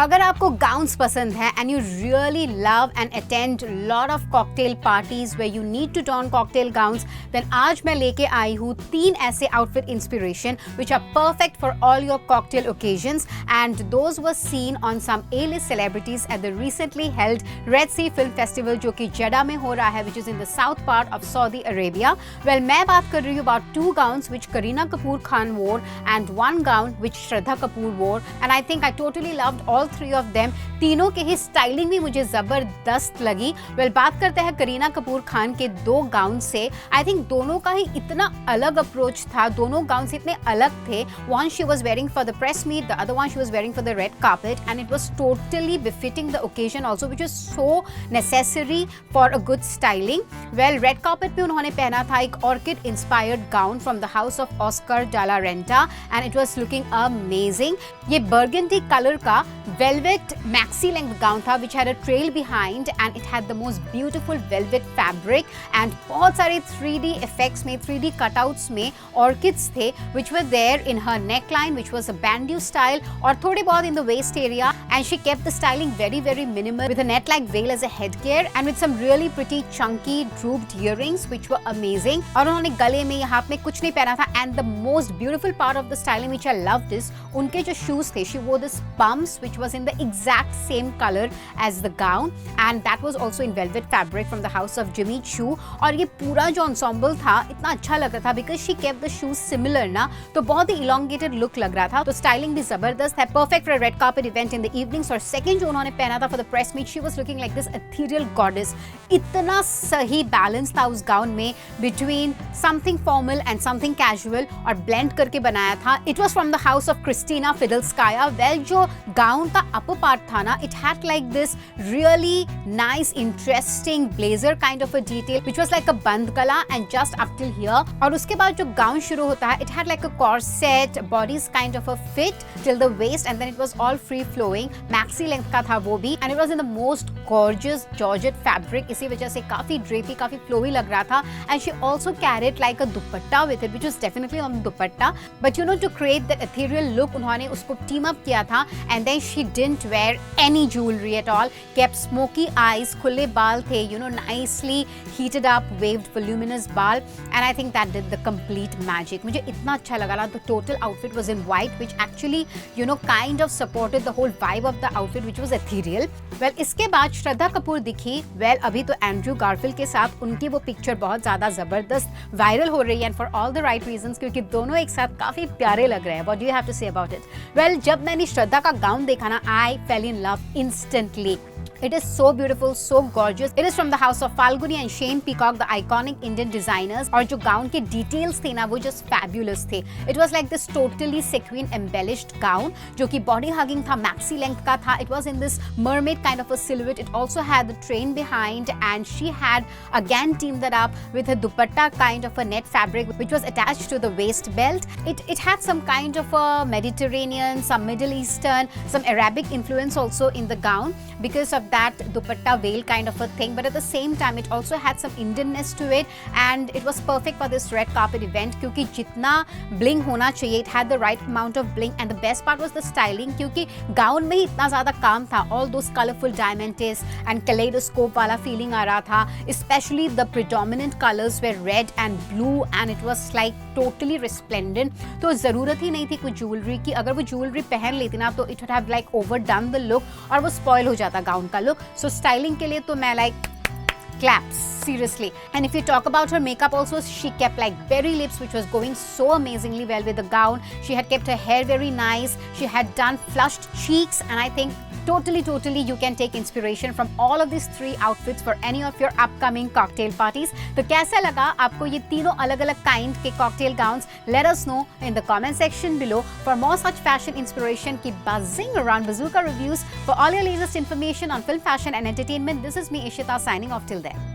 अगर आपको गाउन्स पसंद है and you really love and attend lot of cocktail parties where you need to don cocktail gowns, then आज मैं लेके आई हूँ 3 ऐसे outfit inspiration which are perfect for all your cocktail occasions and those were seen on some A-list celebrities at the recently held red sea film festival जो कि Jeddah में हो रहा है, which is in the south part of Saudi Arabia. Well, मैं बात कर रही हूँ अबाउट 2 गाउन्स विच करीना कपूर खान वोर एंड 1 गाउन विच श्रद्धा कपूर वोर, and I think I totally loved all 3 of them. तीनों के ही स्टाइलिंग भी मुझे जबरदस्त लगी। वेल, बात करते हैं करीना कपूर खान के 2 गाउन से। आई थिंक दोनों का ही इतना अलग अप्रोच था, दोनों गाउन इतने अलग थे। One she was wearing for the press meet, the other one she was wearing for the red carpet, and it was totally befitting the occasion also, which is so necessary for a good styling. Well, red carpet पे उन्होंने पहना था एक orchid inspired gown from the house of Oscar de la Renta and it was looking amazing. ये burgundy colour का velvet maxi length gown था which had a trail behind and it had the most beautiful velvet fabric and बहुत सारे 3D effects में 3D cutouts में orchids थे which were there in her neckline which was a bandeau style और थोड़े बहुत in the waist area, and she kept the styling very minimal with a net like veil as a headgear and with some really pretty chunky drooped earrings which were amazing। और उन्होंने गले में यहाँ पे कुछ नहीं पहना था and the most beautiful part of the styling which I loved is उनके जो shoes थे, she wore this pumps which was in the exact same color as the gown and that was also in velvet fabric from the house of Jimmy Choo। और ये पूरा जो ensemble था इतना अच्छा लग रहा था because she kept the shoes similar ना, तो बहुत ही elongated look लग रहा था, तो styling भी जबरदस्त है, perfect for a red carpet event in the evenings। और second जो उन्होंने पहना था for the press meet, she was looking like this ethereal goddess। इतना सही balance था उस gown में between something formal and something casual और blend करके बनाया था। It was from the house of Christina Fidelskaya। Well, जो gown का upper part था ना, it had like this really nice interesting blazer kind of a detail which was like a band gala and just up till here। और उसके बाद जो gown शुरू होता है, it had like a corset, body's kind of a fit till the waist and then it was all free flowing, maxi length का था वो भी, and it was in the most gorgeous georgette fabric। इसी वजह से काफी drapey, काफी flowy लग रहा था, and she also carried like a dupatta with it which was definitely on dupatta, but you know to create that ethereal look उन्होंने उसको team up किया था and then she didn't wear any jewelry at all, kept smoky eyes, खुले बाल थे, you know, nicely heated up waved voluminous बाल, and I think that did the complete magic। मुझे इतना अच्छा लगा था। The total outfit was in white which actually you know kind of supported the whole vibe of the outfit which was ethereal। Well, इसके बाद श्रद्धा कपूर दिखी। Well, अभी तो एंड्रू गारफील्ड के साथ उनकी वो पिक्चर बहुत ज़्यादा ज़बरदस्त वायरल हो रही है and for all the right reasons, क्योंकि दोनों एक साथ काफ़ी प्यारे लग रहे हैं। What do you have to say about it? Well, जब मैंने श्रद्धा का गाउन देखा ना, I fell in love instantly। It is so beautiful, so gorgeous। It is from the house of Falguni and Shane Peacock, the iconic Indian designers। और जो gown के details थे ना, वो just fabulous थे। It was like this totally sequin embellished gown, जो कि body hugging था, maxi length का था। It was in this mermaid kind of a silhouette। It also had the train behind, and she had again teamed that up with a dupatta kind of a net fabric, which was attached to the waist belt। It had some kind of a Mediterranean, some Middle Eastern, some Arabic influence also in the gown because of that dupatta veil kind of a thing, but at the same time it also had some Indianness to it and it was perfect for this red carpet event क्योंकि जितना bling होना चाहिए, it had the right amount of bling, and the best part was the styling क्योंकि gown में ही इतना ज़्यादा काम था, all those colorful diamantes and kaleidoscope वाला feeling आ रहा था, especially the predominant colors were red and blue and it was like totally resplendent। तो ज़रूरत ही नहीं थी कुछ ज्वेलरी की, अगर वो ज्वेलरी पहन लेती ना तो it would have like overdone the look और वो spoil हो जाता गाउन का look। So styling के लिए तो मैं like claps seriously। And if you talk about her makeup also, she kept like berry lips which was going so amazingly well with the gown। She had kept her hair very nice, she had done flushed cheeks, and I think totally you can take inspiration from all of these 3 outfits for any of your upcoming cocktail parties। तो कैसा लगा आपको ये तीनों अलग-अलग kind के cocktail gowns? Let us know in the comment section below। For more such fashion inspiration, keep buzzing around Bazooka Reviews for all your latest information on film, fashion and entertainment। This is me, Ishita, signing off till then।